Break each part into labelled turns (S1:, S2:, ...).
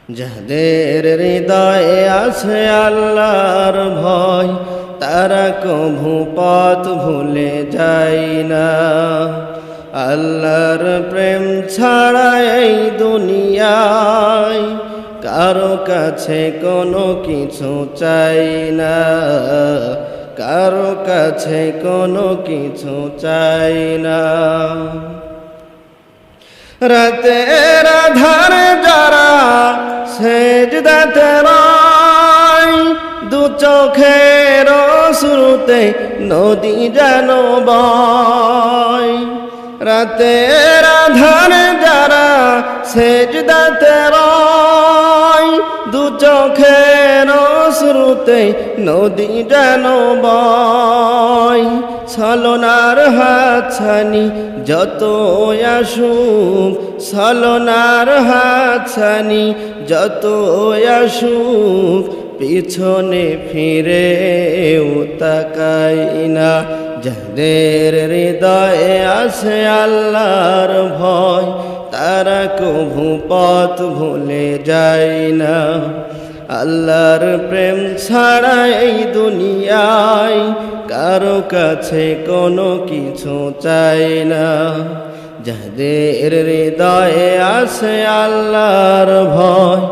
S1: যাদের হৃদয়ে আছে আল্লাহর ভয়, তারা কভু পথ ভুলে যায় না। আল্লাহর প্রেম ছাড়া এই দুনিয়ায় কারো কাছে কোনো কিছু চাই না, কারো কাছে কোনো কিছু চাই না। রাতের আধারে যারা সেজদাতে রয়, দু চোখের শুরুতে নদী যেন বয়। রাতের আধারে যারা সেজদাতে রয়, দু চোখের শুরুতে নদী যেন বয়। ছলনার হাতছানি যত আসুক, ছলনার হাতছানি যত আসুক, পিছনে ফিরেও তাকাই না। যাদের হৃদয়ে আছে আল্লাহর ভয়, তারা কভু পথ ভুলে যায় না। আল্লাহর প্রেম ছাড়া এই দুনিয়ায় কারো কাছে কোনো কিছু চাই না। যাদের হৃদয়ে আছে আল্লাহর ভয়,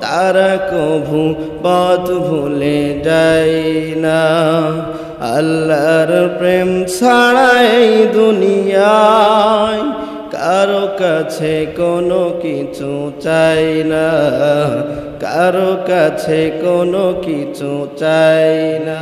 S1: তারা কভু পথ ভুলে যায় না। আল্লাহর প্রেম ছাড়া এই দুনিয়ায় কারো কাছে কোনো কিছু চাই না, কারো কাছে কোনো কিছু চাই না।